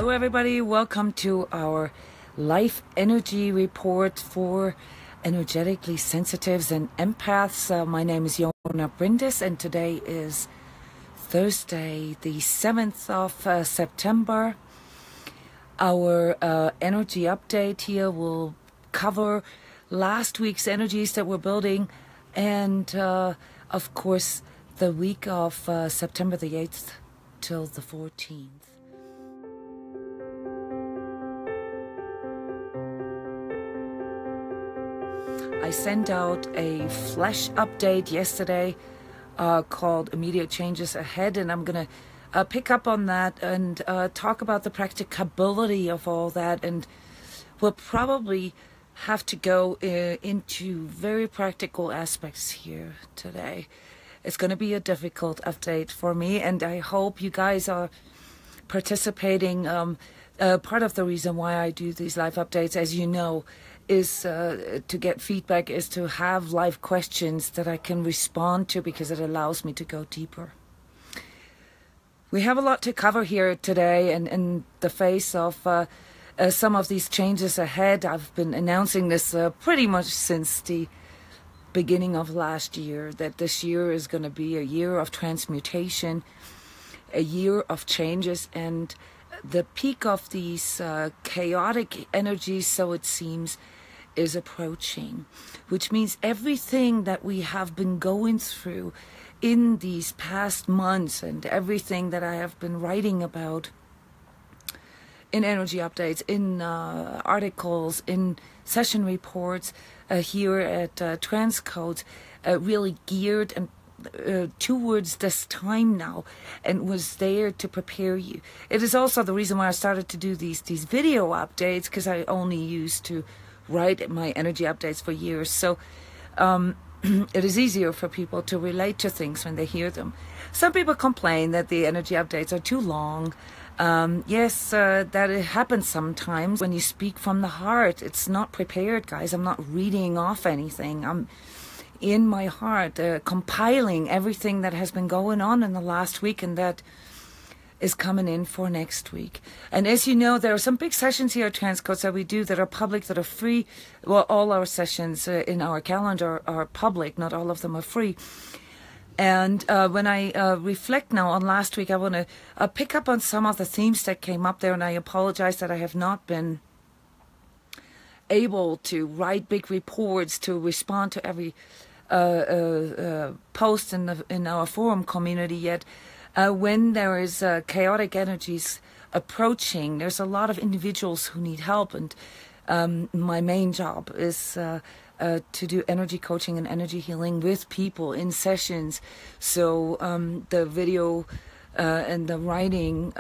Hello everybody, welcome to our life energy report for energetically sensitives and empaths. My name is Jona bryndis and today is Thursday the 7th of September. Our energy update here will cover last week's energies that we're building and of course the week of September the 8th till the 14th. I sent out a flash update yesterday called Immediate Changes Ahead, and I'm going to pick up on that and talk about the practicability of all that, and we'll probably have to go into very practical aspects here today. It's going to be a difficult update for me, and I hope you guys are participating. Part of the reason why I do these live updates, as you know, is to get feedback, is to have live questions that I can respond to, because it allows me to go deeper. We have a lot to cover here today, and in the face of some of these changes ahead. I've been announcing this pretty much since the beginning of last year, that this year is going to be a year of transmutation, a year of changes, and the peak of these chaotic energies, so it seems, is approaching, which means everything that we have been going through in these past months and everything that I have been writing about in energy updates, in articles, in session reports here at transCODES, really geared and towards this time now, and was there to prepare you. It is also the reason why I started to do these video updates, because I only used to write my energy updates for years. So it is easier for people to relate to things when they hear them. Some people complain that the energy updates are too long. Yes, that it happens sometimes when you speak from the heart. It's not prepared, guys. I'm not reading off anything. I'm in my heart, compiling everything that has been going on in the last week, and that is coming in for next week. And as you know, there are some big sessions here at transCODES that we do that are public, that are free. Well, all our sessions in our calendar are public, not all of them are free. And when I reflect now on last week, I want to pick up on some of the themes that came up there, and I apologize that I have not been able to write big reports to respond to every post in our forum community yet. When there is chaotic energies approaching, there's a lot of individuals who need help, and my main job is to do energy coaching and energy healing with people in sessions. So the video and the writing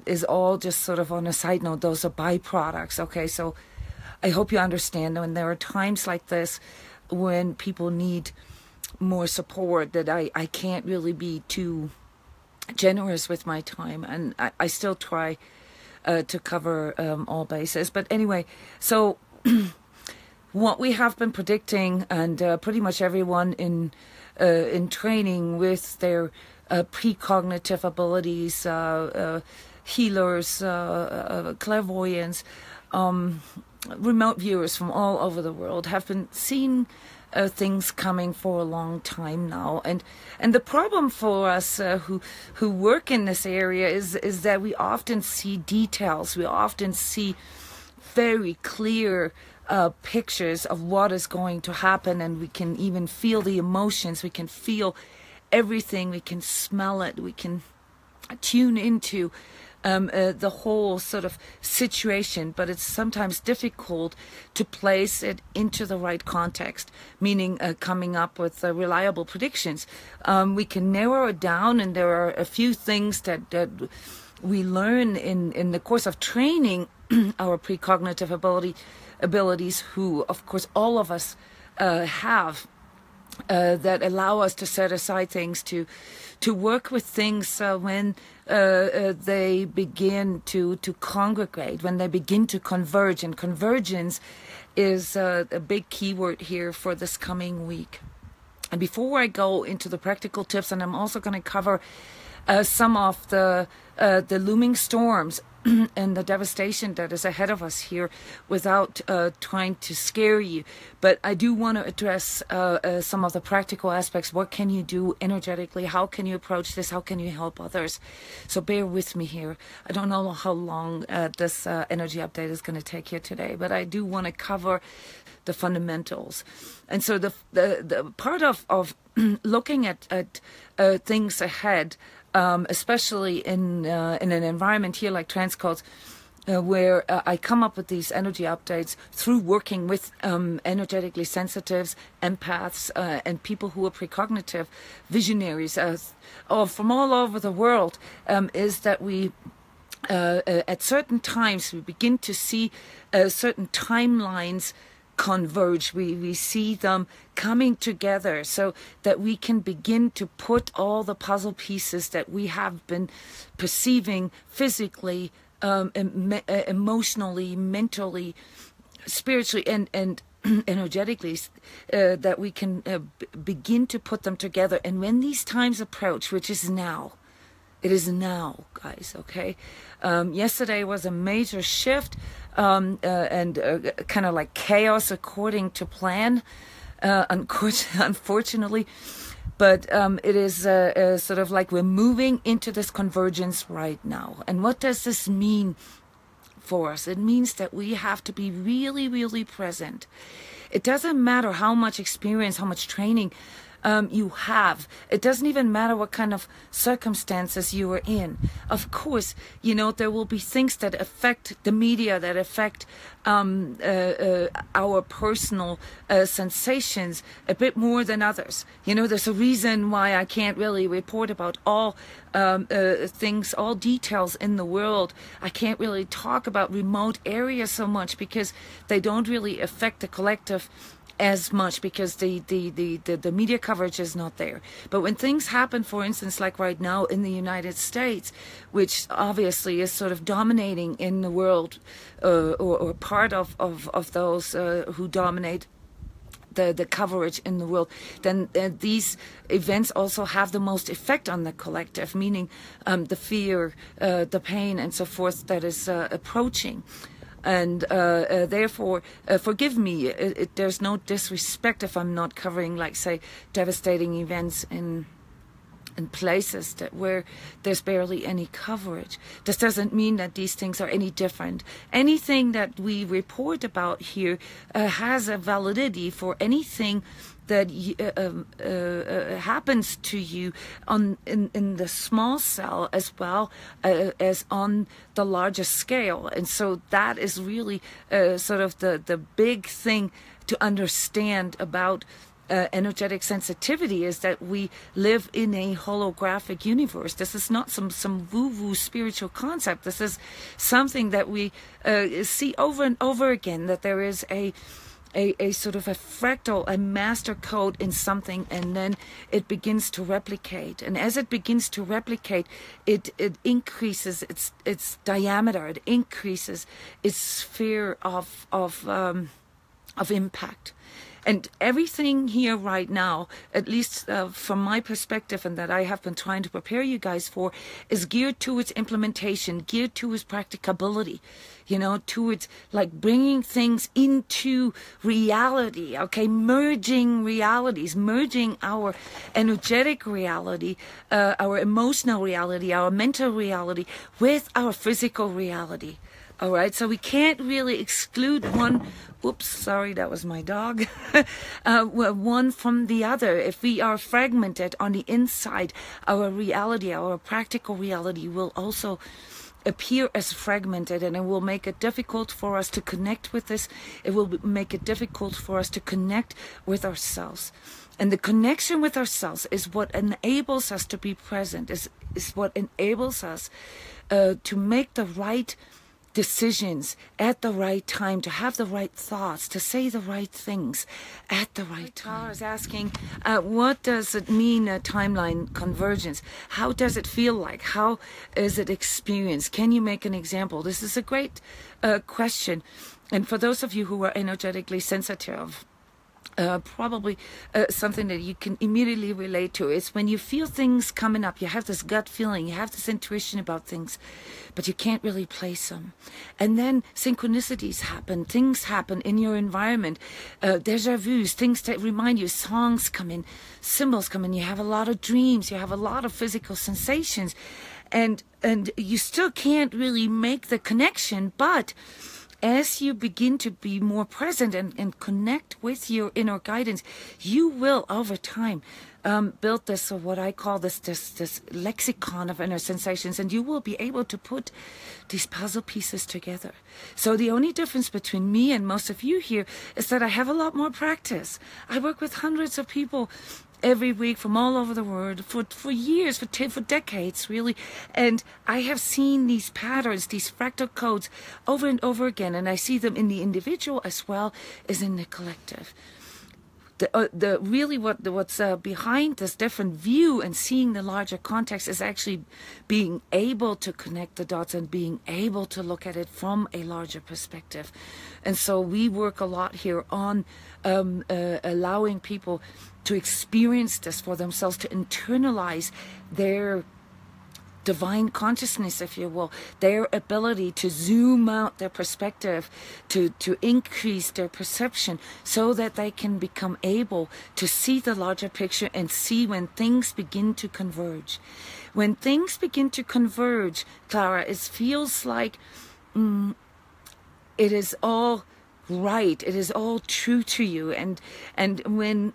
is all just sort of on a side note. Those are byproducts. Okay, so I hope you understand when there are times like this when people need more support, that I can't really be too generous with my time, and I still try to cover all bases. But anyway, so what we have been predicting, and pretty much everyone in training with their precognitive abilities, healers, clairvoyants, remote viewers from all over the world, have been seeing things coming for a long time now, and the problem for us who work in this area is that we often see details. We often see very clear pictures of what is going to happen, and we can even feel the emotions. We can feel everything. We can smell it. We can tune into the whole sort of situation, but it's sometimes difficult to place it into the right context, meaning coming up with reliable predictions. We can narrow it down, and there are a few things that we learn in the course of training our precognitive abilities, who, of course, all of us have, that allow us to set aside things, to work with things when they begin to congregate, when they begin to converge. And convergence is a big keyword here for this coming week. And before I go into the practical tips, and I'm also going to cover some of the looming storms and the devastation that is ahead of us here without trying to scare you. But I do want to address some of the practical aspects. What can you do energetically? How can you approach this? How can you help others? So bear with me here. I don't know how long this energy update is going to take here today, but I do want to cover the fundamentals. And so the part of looking at things ahead, especially in an environment here like transCODES, where I come up with these energy updates through working with energetically sensitives, empaths, and people who are precognitive visionaries from all over the world, is that we at certain times we begin to see certain timelines converge. We see them coming together so that we can begin to put all the puzzle pieces that we have been perceiving physically, emotionally, mentally, spiritually, and energetically, that we can begin to put them together. And when these times approach, which is now, it is now, guys, okay? Yesterday was a major shift and kind of like chaos according to plan, unfortunately. But it is sort of like we're moving into this convergence right now. And what does this mean for us? It means that we have to be really, really present. It doesn't matter how much experience, how much training you have. It doesn't even matter what kind of circumstances you are in. Of course, you know, there will be things that affect the media, that affect our personal sensations a bit more than others. You know, there's a reason why I can't really report about all things, all details in the world. I can't really talk about remote areas so much because they don't really affect the collective as much, because the media coverage is not there. But when things happen, for instance, like right now in the United States, which obviously is sort of dominating in the world, or part of those who dominate the coverage in the world, then these events also have the most effect on the collective, meaning the fear, the pain, and so forth that is approaching. And therefore, forgive me, there's no disrespect if I'm not covering, like, say, devastating events in places where there's barely any coverage. This doesn't mean that these things are any different. Anything that we report about here has a validity for anything that happens to you in the small cell as well as on the larger scale. And so that is really sort of the big thing to understand about energetic sensitivity, is that we live in a holographic universe. This is not some woo-woo spiritual concept. This is something that we see over and over again, that there is a sort of a fractal, a master code in something, and then it begins to replicate. And as it begins to replicate, it increases its diameter, it increases its sphere of impact. And everything here right now, at least from my perspective, and that I have been trying to prepare you guys for, is geared towards implementation, geared towards practicability, you know, towards like bringing things into reality, okay, merging realities, merging our energetic reality, our emotional reality, our mental reality with our physical reality. All right, so we can't really exclude one. Oops, sorry, that was my dog. One from the other. If we are fragmented on the inside, our reality, our practical reality, will also appear as fragmented, and it will make it difficult for us to connect with this. It will make it difficult for us to connect with ourselves. And the connection with ourselves is what enables us to be present, is what enables us to make the right decisions at the right time, to have the right thoughts, to say the right things at the right time. I was asking, what does it mean, a timeline convergence? How does it feel like? How is it experienced? Can you make an example? This is a great question. And for those of you who are energetically sensitive, probably something that you can immediately relate to. It's when you feel things coming up, you have this gut feeling, you have this intuition about things, but you can't really place them. And then synchronicities happen, things happen in your environment, deja vus, things that remind you, songs come in, symbols come in, you have a lot of dreams, you have a lot of physical sensations, and you still can't really make the connection, but as you begin to be more present and connect with your inner guidance, you will, over time, build this, or what I call this lexicon of inner sensations, and you will be able to put these puzzle pieces together. So the only difference between me and most of you here is that I have a lot more practice. I work with hundreds of people every week from all over the world for years, for decades, really. And I have seen these patterns, these fractal codes over and over again. And I see them in the individual as well as in the collective. What's behind this different view and seeing the larger context is actually being able to connect the dots and being able to look at it from a larger perspective. And so we work a lot here on allowing people to experience this for themselves, to internalize their divine consciousness, if you will, their ability to zoom out their perspective, to increase their perception, so that they can become able to see the larger picture and see when things begin to converge. When things begin to converge, Clara, it feels like it is all right, it is all true to you. And when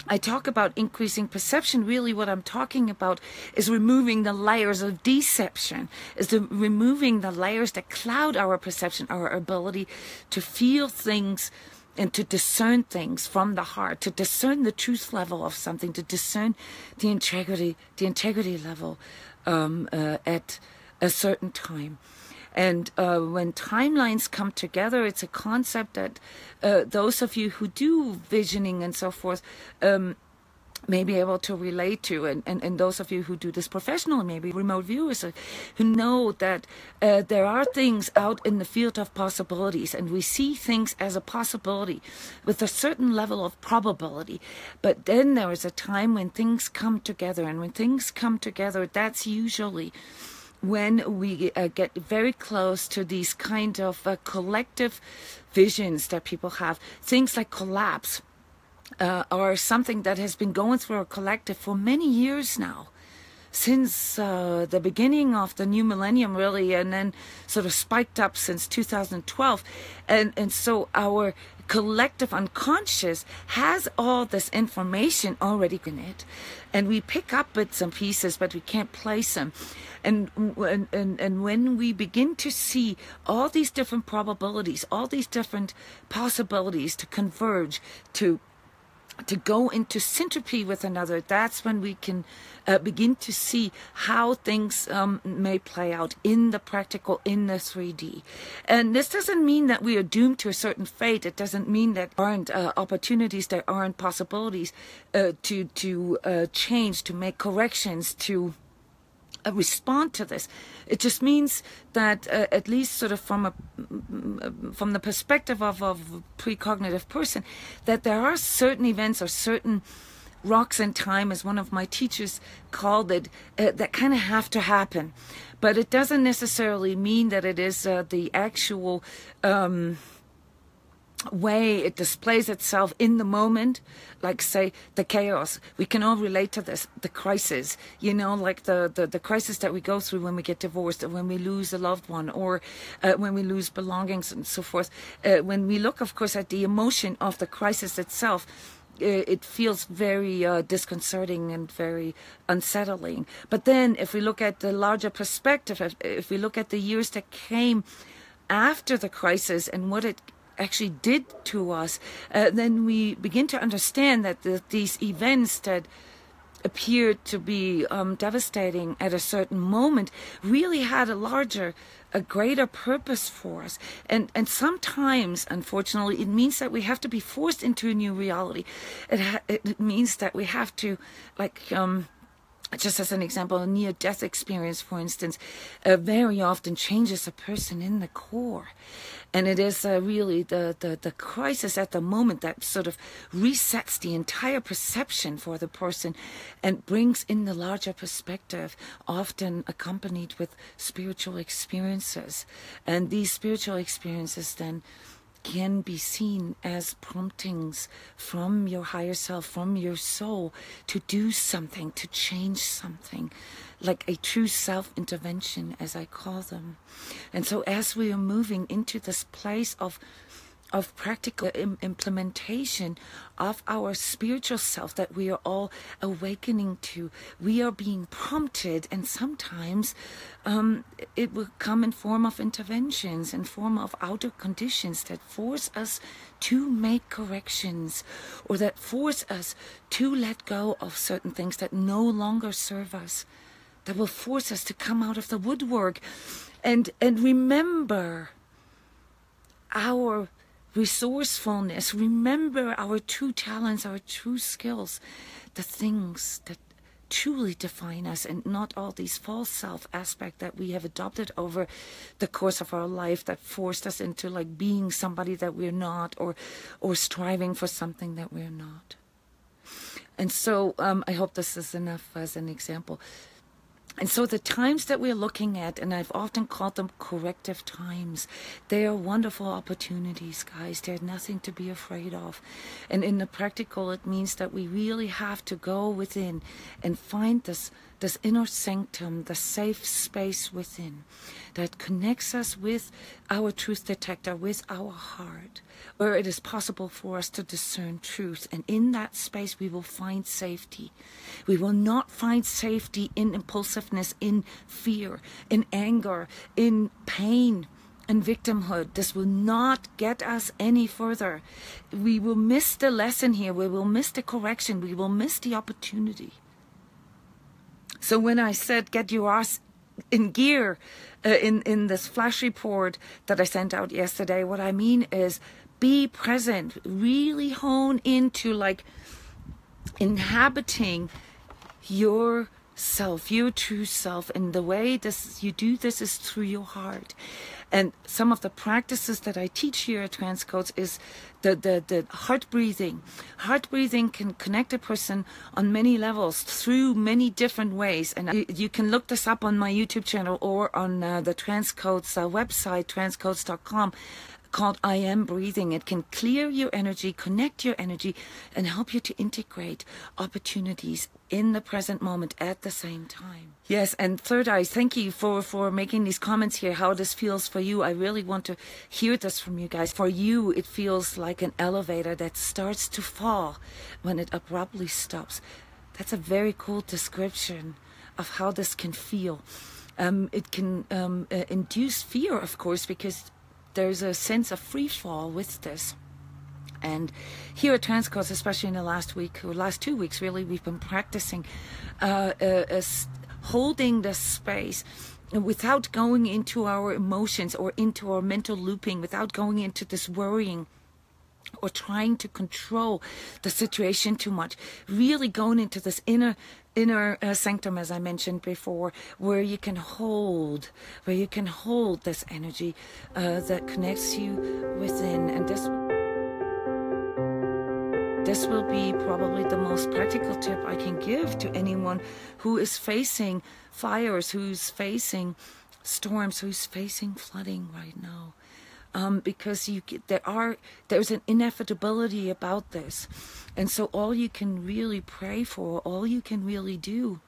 I talk about increasing perception, really what I'm talking about is removing the layers of deception, removing the layers that cloud our perception, our ability to feel things and to discern things from the heart, to discern the truth level of something, to discern the integrity level at a certain time. And when timelines come together, it's a concept that those of you who do visioning and so forth may be able to relate to. And those of you who do this professionally, maybe remote viewers, who know that there are things out in the field of possibilities, and we see things as a possibility with a certain level of probability. But then there is a time when things come together, and when things come together, that's usually when we get very close to these kind of collective visions that people have. Things like collapse are something that has been going through our collective for many years now, since the beginning of the new millennium, really, and then sort of spiked up since 2012. And so our collective unconscious has all this information already in it, and we pick up bits and pieces, but we can't place them. And when we begin to see all these different probabilities, all these different possibilities to converge, to go into syntropy with another, that's when we can begin to see how things may play out in the practical, in the 3D. And this doesn't mean that we are doomed to a certain fate. It doesn't mean that there aren't opportunities, there aren't possibilities to change, to make corrections, to respond to this. It just means that at least sort of from the perspective of a precognitive person, that there are certain events or certain rocks in time, as one of my teachers called it, that kind of have to happen. But it doesn't necessarily mean that it is the actual way it displays itself in the moment, like say the chaos. We can all relate to this, the crisis, like the crisis that we go through when we get divorced, or when we lose a loved one, or when we lose belongings and so forth. When we look, of course, at the emotion of the crisis itself, it feels very disconcerting and very unsettling. But then if we look at the larger perspective, if we look at the years that came after the crisis and what it actually did to us, then we begin to understand that these events that appeared to be devastating at a certain moment really had a greater purpose for us. And sometimes, unfortunately, it means that we have to be forced into a new reality. It means that we have to, just as an example, a near-death experience, for instance, very often changes a person in the core. And it is really the crisis at the moment that sort of resets the entire perception for the person and brings in the larger perspective, often accompanied with spiritual experiences. And these spiritual experiences then can be seen as promptings from your higher self, from your soul, to do something, to change something, like a true self-intervention, as I call them. And so as we are moving into this place of practical implementation of our spiritual self that we are all awakening to, we are being prompted, and sometimes it will come in form of interventions, in form of outer conditions that force us to make corrections, or that force us to let go of certain things that no longer serve us, that will force us to come out of the woodwork and remember our resourcefulness, remember our true talents, our true skills, the things that truly define us, and not all these false self aspects that we have adopted over the course of our life that forced us into like being somebody that we're not, or striving for something that we're not. And so I hope this is enough as an example. And so the times that we're looking at, and I've often called them corrective times, they are wonderful opportunities, guys. They're nothing to be afraid of. And in the practical, it means that we really have to go within and find this inner sanctum, the safe space within that connects us with our truth detector, with our heart, where it is possible for us to discern truth. And in that space, we will find safety. We will not find safety in impulsiveness, in fear, in anger, in pain, and victimhood. This will not get us any further. We will miss the lesson here. We will miss the correction. We will miss the opportunity. So when I said get your ass in gear in this flash report that I sent out yesterday, what I mean is be present. Really hone into like inhabiting your self, your true self, and the way you do this is through your heart. And some of the practices that I teach here at transCODES is the heart breathing. Heart breathing can connect a person on many levels through many different ways. And you can look this up on my YouTube channel or on the transCODES website, transcodes.com. called I Am Breathing. It can clear your energy, connect your energy, and help you to integrate opportunities in the present moment at the same time. Yes, and Third Eyes, thank you for making these comments here, how this feels for you. I really want to hear this from you guys. For you, it feels like an elevator that starts to fall when it abruptly stops. That's a very cool description of how this can feel. It can induce fear, of course, because there's a sense of free fall with this. And here at transCODES, especially in the last week, or last 2 weeks really, we've been practicing holding the space without going into our emotions or into our mental looping, without going into this worrying or trying to control the situation too much. Really going into this inner sanctum, as I mentioned before, where you can hold this energy that connects you within. And this will be probably the most practical tip I can give to anyone who is facing fires, who's facing storms, who's facing flooding right now. Because there's an inevitability about this. And so all you can really pray for, all you can really do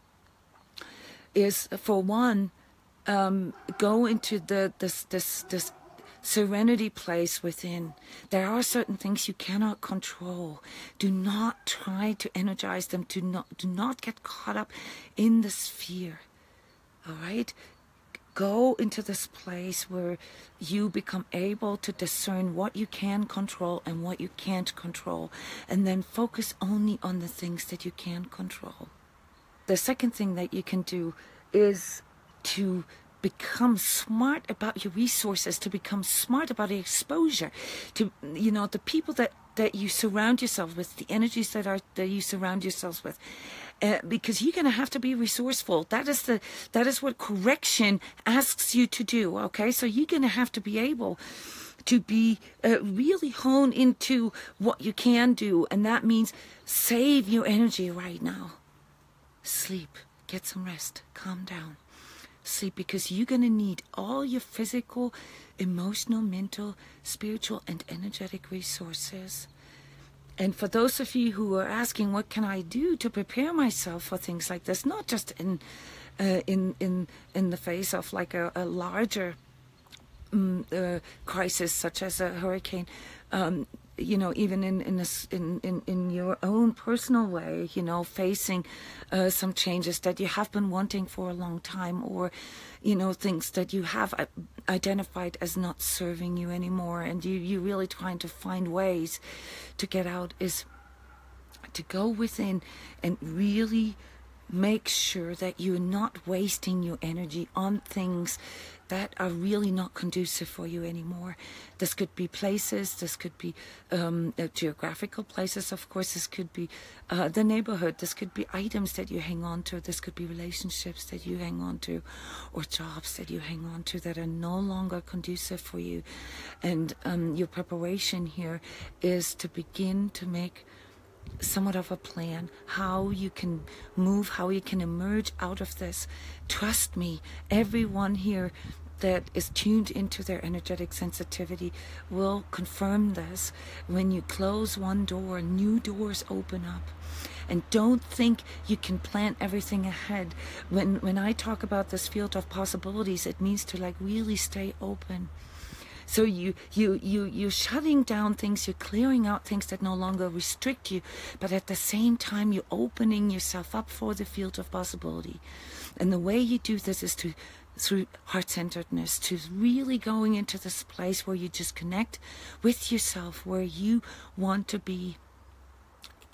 is, for one, go into this serenity place within. There are certain things you cannot control. Do not try to energize them. Do not get caught up in this fear. All right? Go into this place where you become able to discern what you can control and what you can't control, and then focus only on the things that you can control. The second thing that you can do is to become smart about your resources, to become smart about the exposure, to, the people that that you surround yourself with, the energies that you surround yourselves with. Because you're going to have to be resourceful. That is what correction asks you to do. Okay, so you're going to have to be able to be really hone into what you can do, and that means save your energy right now. Sleep, get some rest, calm down. Sleep, because you're going to need all your physical, emotional, mental, spiritual, and energetic resources. And for those of you who are asking, what can I do to prepare myself for things like this? Not just in the face of like a larger crisis such as a hurricane, you know, even in your own personal way, you know, facing some changes that you have been wanting for a long time, or, you know, things that you have identified as not serving you anymore, and you're really trying to find ways to get out, is to go within and really make sure that you're not wasting your energy on things that are really not conducive for you anymore. This could be places, this could be geographical places, of course, this could be the neighborhood, this could be items that you hang on to, this could be relationships that you hang on to, or jobs that you hang on to that are no longer conducive for you. And your preparation here is to begin to make somewhat of a plan, how you can move, how you can emerge out of this. Trust me, everyone here that is tuned into their energetic sensitivity will confirm this. When you close one door, new doors open up. And don't think you can plan everything ahead. When I talk about this field of possibilities, it means to like really stay open. So you're shutting down things, you're clearing out things that no longer restrict you, but at the same time you're opening yourself up for the field of possibility. And the way you do this is through heart-centeredness, to really going into this place where you just connect with yourself, where you want to be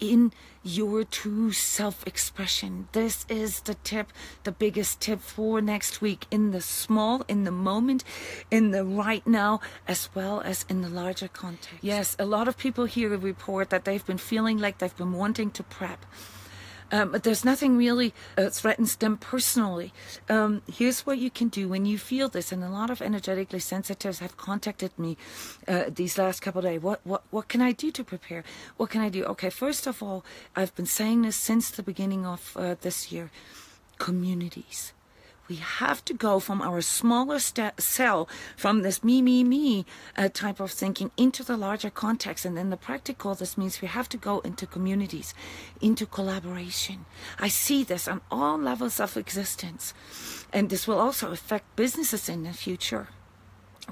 in your true self-expression. This is the tip, the biggest tip for next week, in the small, in the moment, in the right now, as well as in the larger context. Yes, a lot of people here report that they've been feeling like they've been wanting to prep. But there's nothing really threatens them personally. Here's what you can do when you feel this, and a lot of energetically sensitives have contacted me these last couple of days. What can I do to prepare? What can I do? Okay, first of all, I've been saying this since the beginning of this year. Communities. We have to go from our smaller cell, from this me type of thinking, into the larger context. And in the practical, this means we have to go into communities, into collaboration. I see this on all levels of existence. And this will also affect businesses in the future.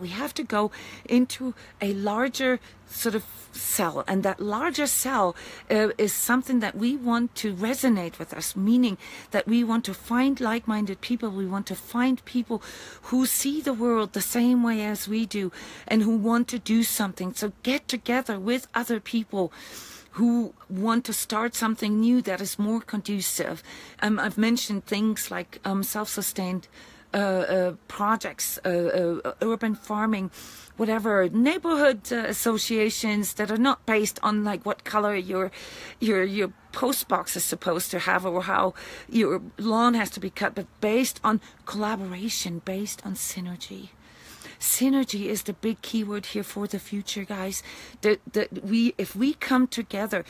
We have to go into a larger sort of cell, and that larger cell is something that we want to resonate with us, meaning that we want to find like-minded people. We want to find people who see the world the same way as we do and who want to do something. So get together with other people who want to start something new that is more conducive. I've mentioned things like self-sustained projects, urban farming, whatever, neighborhood associations that are not based on like what color your post box is supposed to have or how your lawn has to be cut, but based on collaboration, based on synergy. Synergy is the big keyword here for the future, guys. If we come together,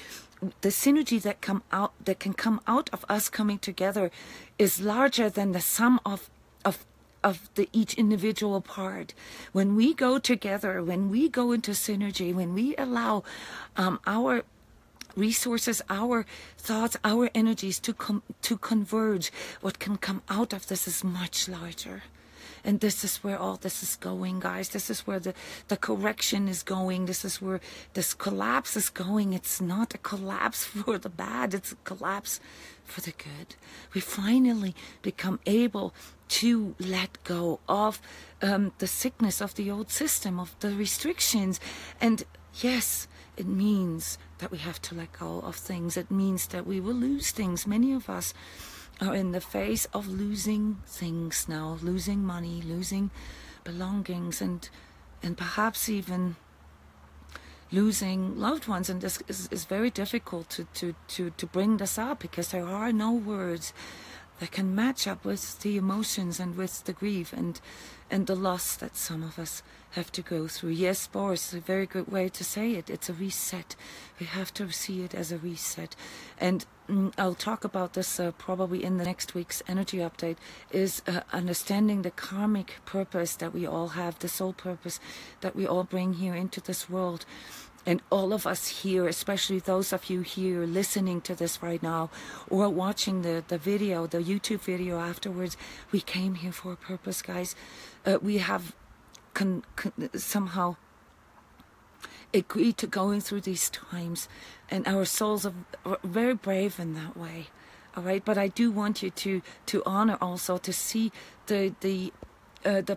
the synergy that can come out of us coming together is larger than the sum of each individual part. When we go together, when we go into synergy, when we allow our resources, our thoughts, our energies to converge, what can come out of this is much larger. And this is where all this is going, guys. This is where the correction is going. This is where this collapse is going. It's not a collapse for the bad. It's a collapse for the good. We finally become able to let go of the sickness of the old system, of the restrictions. And yes, it means that we have to let go of things. It means that we will lose things. Many of us are in the face of losing things now, losing money, losing belongings, and perhaps even losing loved ones, and this is very difficult to bring this up, because there are no words that can match up with the emotions and with the grief and the loss that some of us have to go through. Yes, Boris, is a very good way to say it. It's a reset. We have to see it as a reset. And I'll talk about this probably in the next week's energy update, is understanding the karmic purpose that we all have, the soul purpose that we all bring here into this world. And all of us here, especially those of you here listening to this right now, or watching the video, the YouTube video afterwards, we came here for a purpose, guys. We have somehow agreed to going through these times, and our souls are very brave in that way. All right, but I do want you to honor also, to see the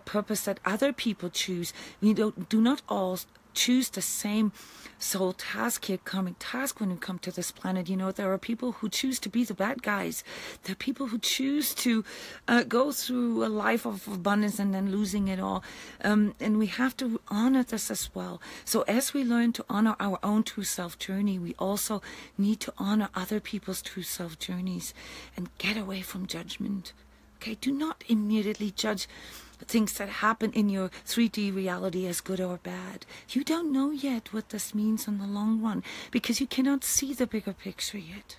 purpose that other people choose. We do not all choose the same soul task here, karmic task, when we come to this planet. You know, there are people who choose to be the bad guys. There are people who choose to go through a life of abundance and then losing it all. And we have to honor this as well. So as we learn to honor our own true self journey, we also need to honor other people's true self journeys and get away from judgment. Okay, do not immediately judge things that happen in your 3D reality as good or bad. You don't know yet what this means in the long run, because you cannot see the bigger picture yet.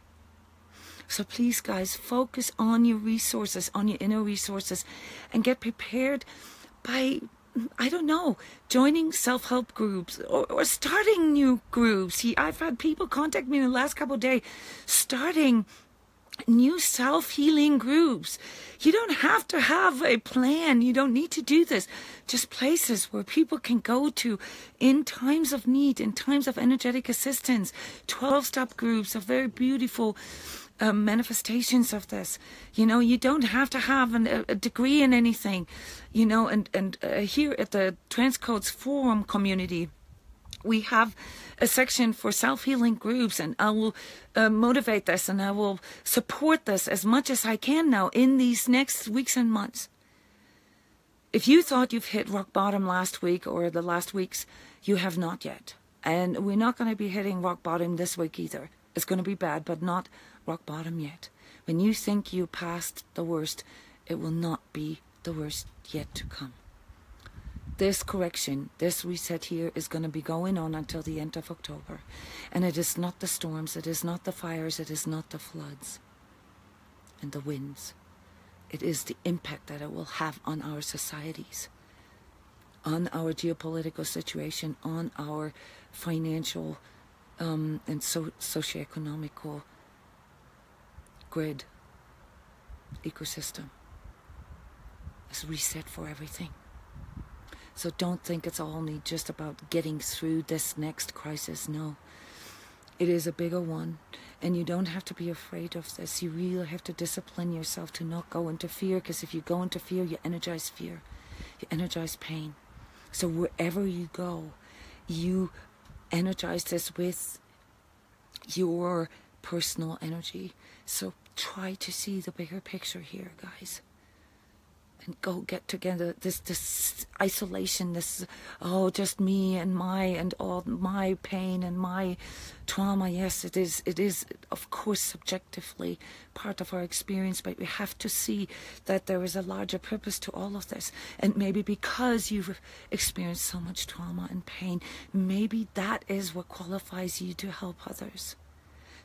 So please, guys, focus on your resources, on your inner resources, and get prepared by, I don't know, joining self-help groups or starting new groups. See, I've had people contact me in the last couple of days starting new self-healing groups. You don't have to have a plan. You don't need to do this. Just places where people can go to in times of need, in times of energetic assistance. 12-step groups are very beautiful manifestations of this. You know, you don't have to have a degree in anything. You know, and here at the transCODES forum community, we have a section for self-healing groups, and I will motivate this, and I will support this as much as I can now in these next weeks and months. If you thought you've hit rock bottom last week or the last weeks, you have not yet. And we're not going to be hitting rock bottom this week either. It's going to be bad, but not rock bottom yet. When you think you passed the worst, it will not be the worst yet to come. This correction, this reset here is going to be going on until the end of October. And it is not the storms, it is not the fires, it is not the floods and the winds. It is the impact that it will have on our societies, on our geopolitical situation, on our financial and socioeconomical grid, ecosystem. It's a reset for everything. So don't think it's only just about getting through this next crisis. No, it is a bigger one. And you don't have to be afraid of this. You really have to discipline yourself to not go into fear, because if you go into fear, you energize fear. You energize pain. So wherever you go, you energize this with your personal energy. So try to see the bigger picture here, guys. And go get together. This isolation, this, oh, just me and all my pain and my trauma. Yes, it is of course subjectively part of our experience, but we have to see that there is a larger purpose to all of this. And maybe because you've experienced so much trauma and pain, maybe that is what qualifies you to help others.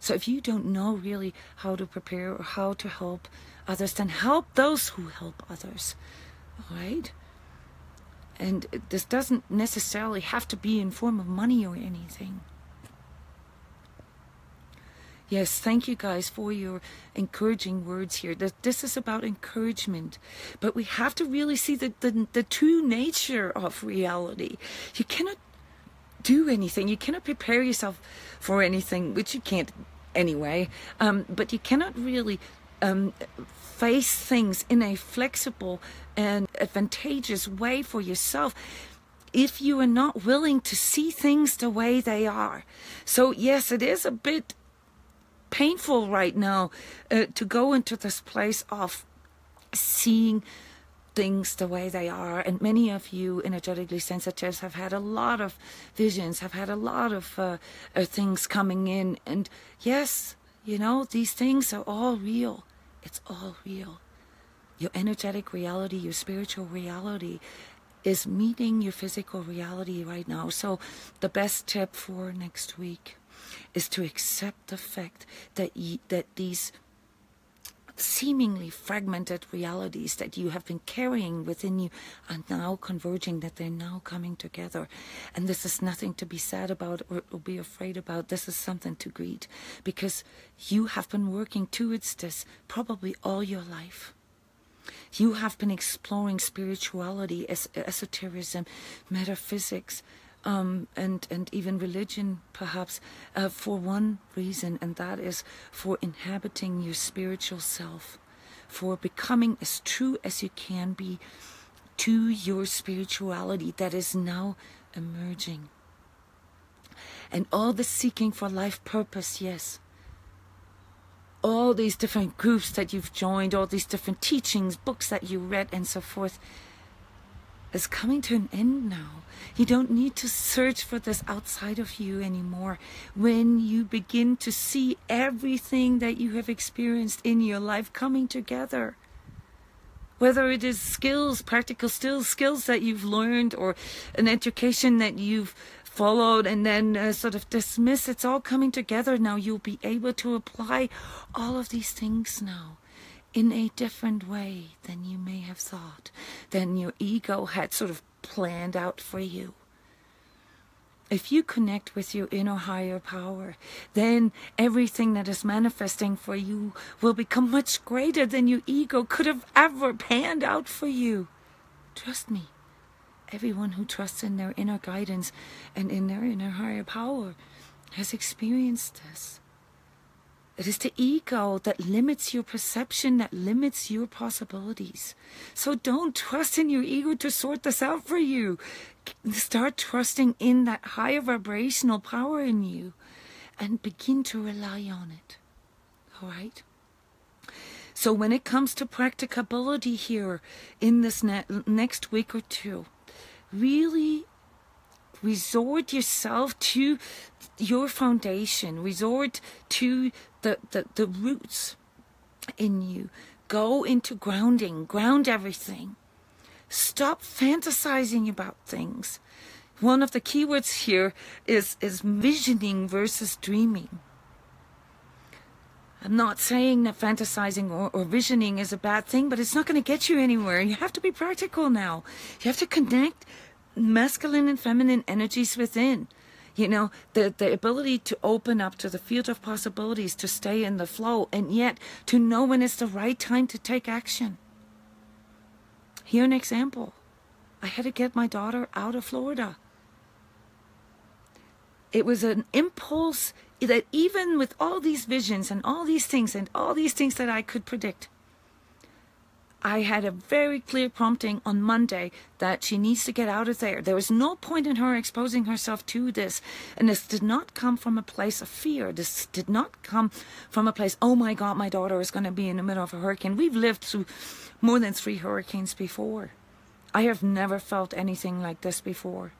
So if you don't know really how to prepare or how to help others, then help those who help others, all right? And this doesn't necessarily have to be in form of money or anything. Yes, thank you guys for your encouraging words here. This is about encouragement, but we have to really see the true nature of reality. You cannot do anything. You cannot prepare yourself for anything, which you can't anyway, but you cannot really face things in a flexible and advantageous way for yourself if you are not willing to see things the way they are. So yes, it is a bit painful right now to go into this place of seeing things the way they are. And many of you energetically sensitives have had a lot of visions, have had a lot of things coming in. And yes, you know, these things are all real. It's all real. Your energetic reality, your spiritual reality is meeting your physical reality right now. So the best tip for next week is to accept the fact that that these seemingly fragmented realities that you have been carrying within you are now converging, that they're now coming together. And this is nothing to be sad about or be afraid about. This is something to greet, because you have been working towards this probably all your life. You have been exploring spirituality, esotericism, metaphysics, and even religion, perhaps, for one reason, and that is for inhabiting your spiritual self, for becoming as true as you can be to your spirituality that is now emerging. And all the seeking for life purpose, yes. All these different groups that you've joined, all these different teachings, books that you read, and so forth, is coming to an end now. You don't need to search for this outside of you anymore. When you begin to see everything that you have experienced in your life coming together, whether it is skills, practical skills that you've learned, or an education that you've followed and then sort of dismiss, it's all coming together now. You'll be able to apply all of these things now in a different way than you may have thought, than your ego had sort of planned out for you. If you connect with your inner higher power, then everything that is manifesting for you will become much greater than your ego could have ever planned out for you. Trust me. Everyone who trusts in their inner guidance and in their inner higher power has experienced this. It is the ego that limits your perception, that limits your possibilities. So don't trust in your ego to sort this out for you. Start trusting in that higher vibrational power in you and begin to rely on it. All right? So when it comes to practicability here in this next week or two, really resort yourself to your foundation. Resort to the roots in you. Go into grounding. Ground everything. Stop fantasizing about things. One of the keywords here is visioning versus dreaming. I'm not saying that fantasizing or visioning is a bad thing, but it's not going to get you anywhere. You have to be practical now. You have to connect masculine and feminine energies within. You know, the ability to open up to the field of possibilities, to stay in the flow, and yet to know when it's the right time to take action. Here an example. I had to get my daughter out of Florida. It was an impulse that even with all these visions and all these things that I could predict, I had a very clear prompting on Monday that she needs to get out of there. There was no point in her exposing herself to this. And this did not come from a place of fear. This did not come from a place, oh my God, my daughter is going to be in the middle of a hurricane. We've lived through more than 3 hurricanes before. I have never felt anything like this before.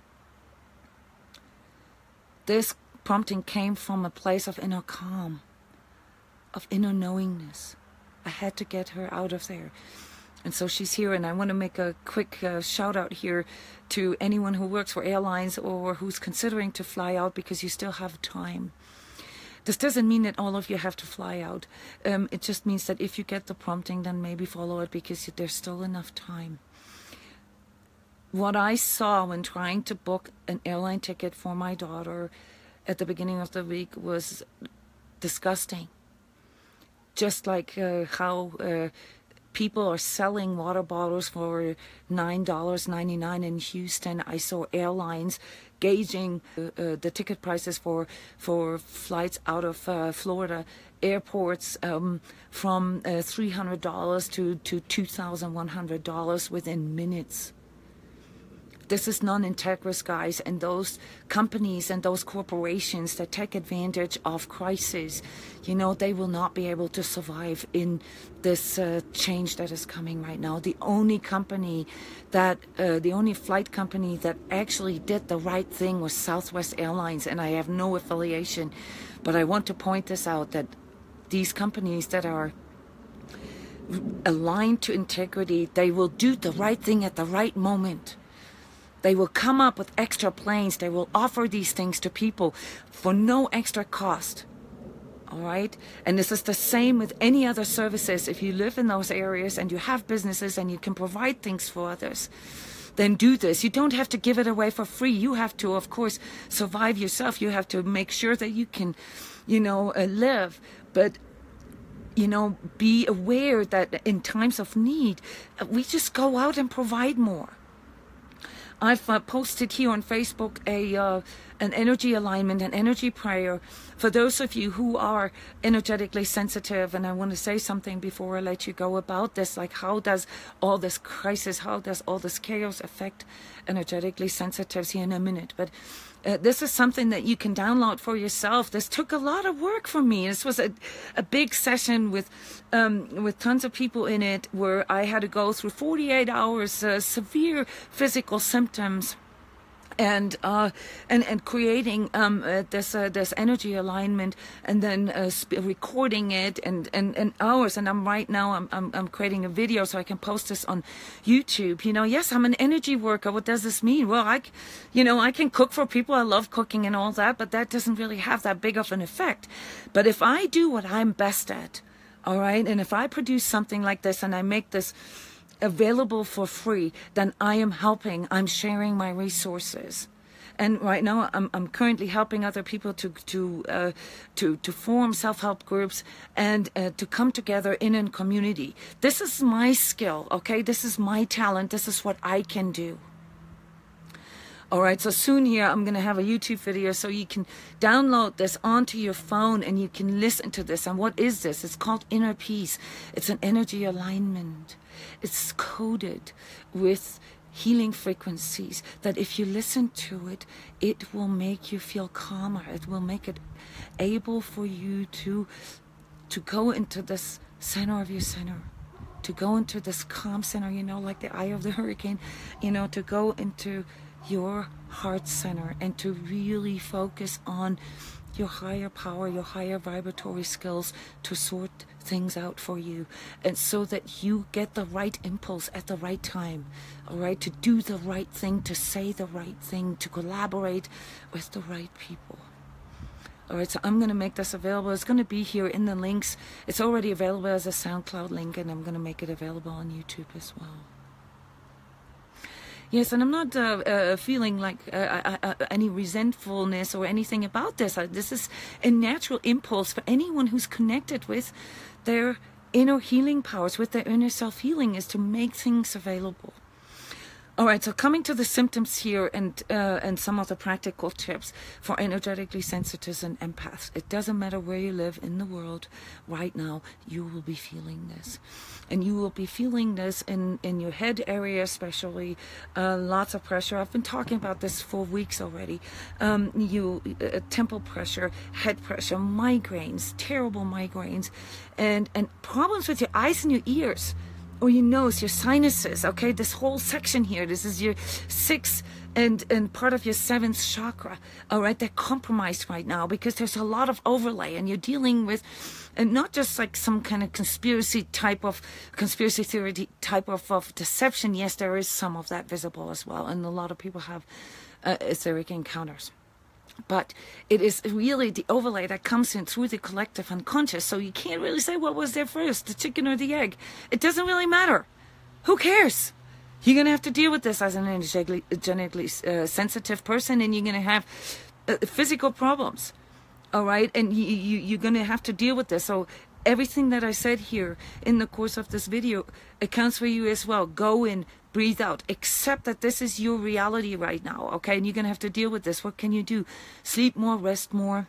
This prompting came from a place of inner calm, of inner knowingness. I had to get her out of there. And so she's here, and I want to make a quick shout out here to anyone who works for airlines or who's considering to fly out, because you still have time. This doesn't mean that all of you have to fly out. It just means that if you get the prompting, then maybe follow it, because there's still enough time. What I saw when trying to book an airline ticket for my daughter at the beginning of the week was disgusting. Just like how people are selling water bottles for $9.99 in Houston. I saw airlines gauging the ticket prices for flights out of Florida airports from $300 to $2,100 within minutes. This is non-integrous, guys, and those companies and those corporations that take advantage of crisis, you know, they will not be able to survive in this change that is coming right now. The only company that, the only flight company that actually did the right thing was Southwest Airlines, and I have no affiliation, but I want to point this out, that these companies that are aligned to integrity, they will do the right thing at the right moment. They will come up with extra planes. They will offer these things to people for no extra cost. All right? And this is the same with any other services. If you live in those areas and you have businesses and you can provide things for others, then do this. You don't have to give it away for free. You have to, of course, survive yourself. You have to make sure that you can, you know, live. But, you know, be aware that in times of need, we just go out and provide more. I've posted here on Facebook an energy alignment, an energy prayer for those of you who are energetically sensitive. And I want to say something before I let you go about this, like how does all this crisis, how does all this chaos affect energetically sensitives here in a minute. But this is something that you can download for yourself. This took a lot of work for me. This was a big session with tons of people in it, where I had to go through 48 hours, severe physical symptoms, and creating this energy alignment, and then recording it, and hours. And I'm creating a video so I can post this on YouTube. You know, yes, I'm an energy worker. What does this mean? Well, I can cook for people. I love cooking and all that, but that doesn't really have that big of an effect. But if I do what I'm best at, all right, and if I produce something like this and I make this available for free, then I am helping. I'm sharing my resources. And right now, I'm currently helping other people to form self-help groups and to come together in a community. This is my skill, okay? This is my talent. This is what I can do. All right, so soon here, I'm going to have a YouTube video so you can download this onto your phone and you can listen to this. And what is this? It's called Inner Peace. It's an energy alignment. It's coded with healing frequencies that if you listen to it, it will make you feel calmer. It will make it able for you to go into this center of your center, to go into this calm center, you know, like the eye of the hurricane, you know, to go into your heart center and to really focus on your higher power, your higher vibratory skills to sort things out for you, and so that you get the right impulse at the right time, all right, to do the right thing, to say the right thing, to collaborate with the right people. All right, so I'm going to make this available. It's going to be here in the links. It's already available as a SoundCloud link, and I'm going to make it available on YouTube as well. Yes, and I'm not feeling like any resentfulness or anything about this. This is a natural impulse for anyone who's connected with their inner healing powers, with their inner self-healing, is to make things available. All right, so coming to the symptoms here and some of the practical tips for energetically sensitives and empaths. It doesn't matter where you live in the world right now, you will be feeling this. And you will be feeling this in your head area especially, lots of pressure. I've been talking about this for weeks already. Temple pressure, head pressure, migraines, terrible migraines, and problems with your eyes and your ears, or your nose, your sinuses, okay? This whole section here, this is your 6th and part of your 7th chakra, all right? They're compromised right now because there's a lot of overlay, and you're dealing with, and not just like some kind of conspiracy theory type of deception. Yes, there is some of that visible as well, and a lot of people have etheric encounters. But it is really the overlay that comes in through the collective unconscious. So you can't really say what was there first, the chicken or the egg. It doesn't really matter. Who cares? You're going to have to deal with this as an energetically sensitive person, and you're going to have physical problems. All right? And you're going to have to deal with this. So everything that I said here in the course of this video accounts for you as well. Go in, breathe out, accept that this is your reality right now, okay? And you're going to have to deal with this. What can you do? Sleep more, rest more,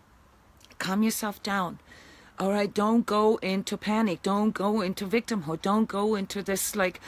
calm yourself down, all right? Don't go into panic. Don't go into victimhood. Don't go into this like,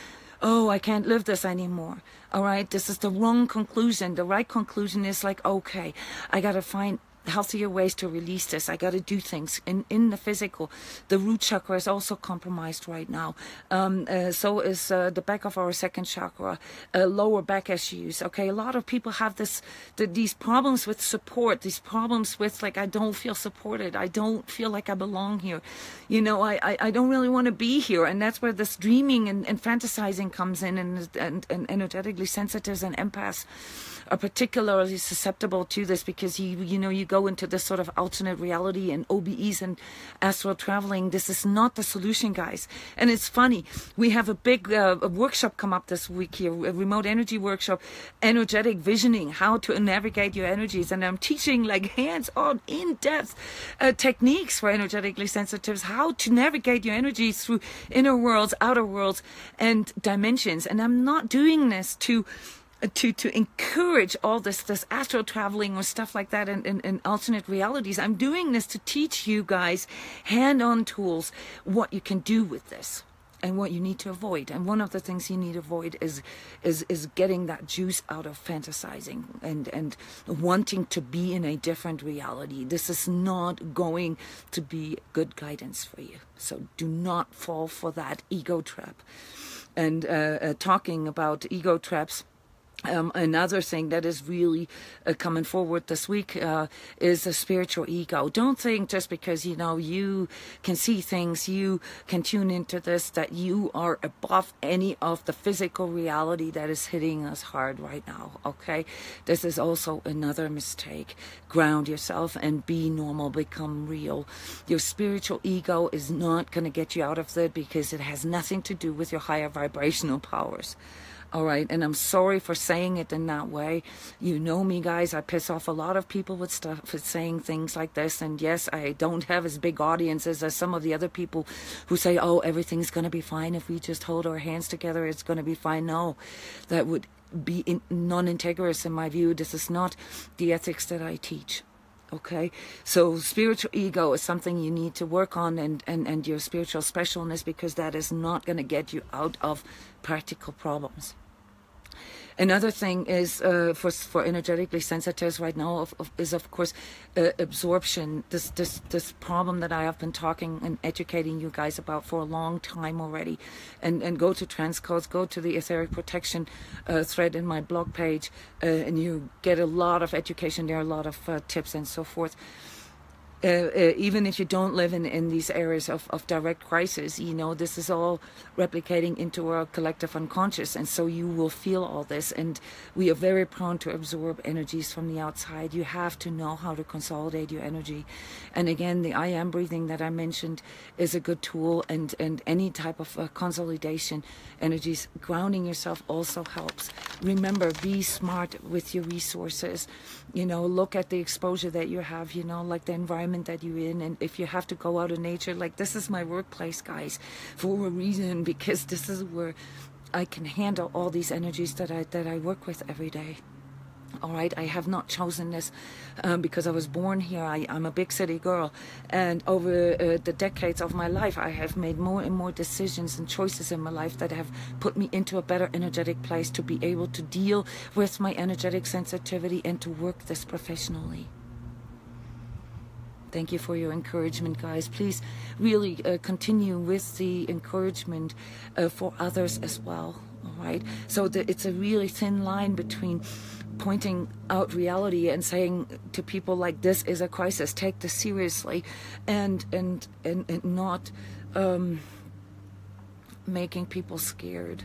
oh, I can't live this anymore. All right, this is the wrong conclusion. The right conclusion is like, okay, I got to find healthier ways to release this. I got to do things in the physical. The root chakra is also compromised right now. So is the back of our second chakra, lower back issues. Okay, a lot of people have these problems with support, these problems with like, I don't feel supported. I don't feel like I belong here. You know, I don't really want to be here. And that's where this dreaming and fantasizing comes in, and energetically sensitives and empaths are particularly susceptible to this, because you go into this sort of alternate reality and OBEs and astral traveling. This is not the solution, guys. And it's funny, we have a big workshop come up this week here, a remote energy workshop, energetic visioning, how to navigate your energies. And I'm teaching like hands-on, in-depth techniques for energetically sensitives, how to navigate your energies through inner worlds, outer worlds, and dimensions. And I'm not doing this to encourage all this astral traveling or stuff like that in alternate realities. I'm doing this to teach you guys hand-on tools, what you can do with this and what you need to avoid. And one of the things you need to avoid is getting that juice out of fantasizing and wanting to be in a different reality. This is not going to be good guidance for you. So do not fall for that ego trap. And talking about ego traps, another thing that is really coming forward this week is the spiritual ego. Don't think just because, you can see things, you can tune into this, that you are above any of the physical reality that is hitting us hard right now, okay? This is also another mistake. Ground yourself and be normal, become real. Your spiritual ego is not going to get you out of it, because it has nothing to do with your higher vibrational powers. All right, and I'm sorry for saying it in that way. You know me, guys. I piss off a lot of people with stuff, with saying things like this. And yes, I don't have as big audiences as some of the other people who say, oh, everything's going to be fine if we just hold our hands together. It's going to be fine. No, that would be non-integrous in my view. This is not the ethics that I teach. Okay, so spiritual ego is something you need to work on, and your spiritual specialness, because that is not going to get you out of practical problems. Another thing is for energetically sensitives right now is of course absorption. This problem that I have been talking and educating you guys about for a long time already. And go to transCODES, go to the etheric protection thread in my blog page, and you get a lot of education there, a lot of tips and so forth. Even if you don't live in these areas of direct crisis, this is all replicating into our collective unconscious, and so you will feel all this, and we are very prone to absorb energies from the outside. You have to know how to consolidate your energy. And again, the I am breathing that I mentioned is a good tool, and any type of consolidation energies. Grounding yourself also helps. Remember, be smart with your resources. Look at the exposure that you have, like the environment that you're in, and if you have to go out in nature, like this is my workplace, guys, for a reason, because this is where I can handle all these energies that I work with every day. All right, I have not chosen this because I was born here. I'm a big city girl, and over the decades of my life, I have made more and more decisions and choices in my life that have put me into a better energetic place to be able to deal with my energetic sensitivity and to work this professionally. Thank you for your encouragement, guys. Please really continue with the encouragement for others as well. All right. So it's a really thin line between pointing out reality and saying to people like, this is a crisis, take this seriously, and not making people scared.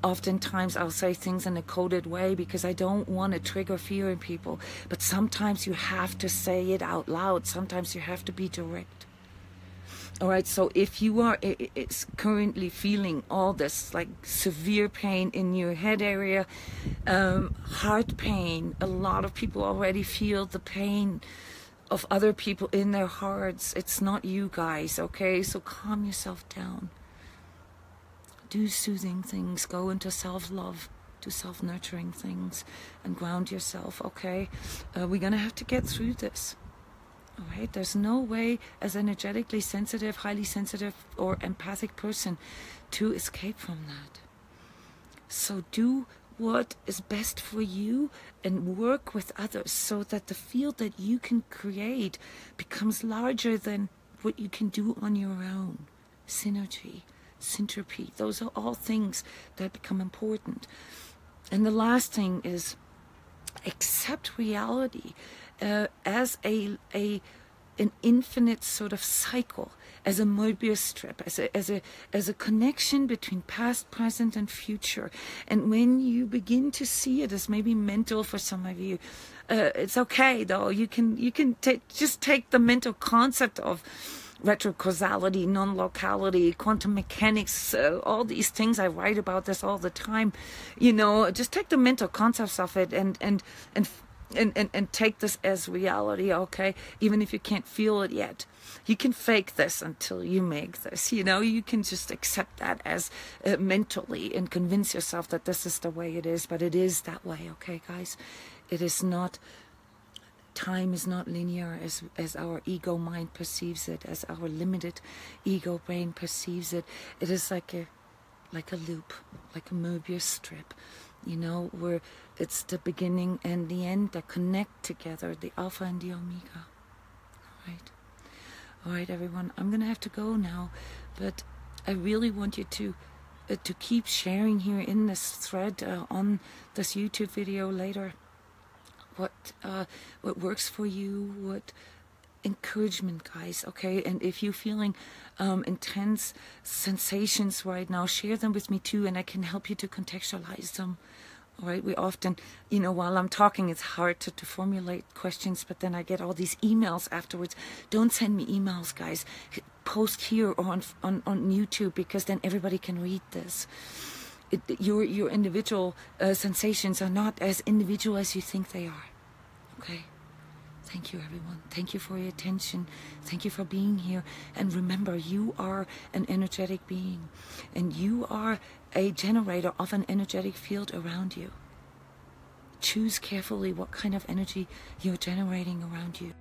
Oftentimes I'll say things in a coded way because I don't want to trigger fear in people. But sometimes you have to say it out loud. Sometimes you have to be direct. All right, so if you are currently feeling all this like severe pain in your head area, heart pain, a lot of people already feel the pain of other people in their hearts. It's not you guys, okay? So calm yourself down. Do soothing things, go into self-love, do self-nurturing things, and ground yourself, okay? We're going to have to get through this, all right? There's no way as energetically sensitive, highly sensitive, or empathic person to escape from that. So do what is best for you and work with others so that the field that you can create becomes larger than what you can do on your own. Synergy, syntropy, those are all things that become important. And the last thing is accept reality as an infinite sort of cycle, as a Mobius strip, as a connection between past, present, and future. And when you begin to see it as maybe mental for some of you, it's okay though. You can just take the mental concept of retrocausality, non-locality, quantum mechanics, all these things. I write about this all the time. Just take the mental concepts of it and take this as reality, okay? Even if you can't feel it yet. You can fake this until you make this, You can just accept that as mentally and convince yourself that this is the way it is, but it is that way, okay, guys? It is not... Time is not linear as our ego mind perceives it, as our limited ego brain perceives it. It is like a loop, like a Mobius strip, where it's the beginning and the end that connect together, the alpha and the omega. All right, everyone. I'm gonna have to go now, but I really want you to keep sharing here in this thread on this YouTube video later. What works for you, what encouragement, guys, okay? And if you're feeling intense sensations right now, share them with me too, and I can help you to contextualize them. All right, we often, while I'm talking, it's hard to formulate questions, but then I get all these emails afterwards. Don't send me emails, guys. Post here or on YouTube, because then everybody can read this. Your individual sensations are not as individual as you think they are. Okay? Thank you, everyone. Thank you for your attention. Thank you for being here. And remember, you are an energetic being. And you are a generator of an energetic field around you. Choose carefully what kind of energy you're generating around you.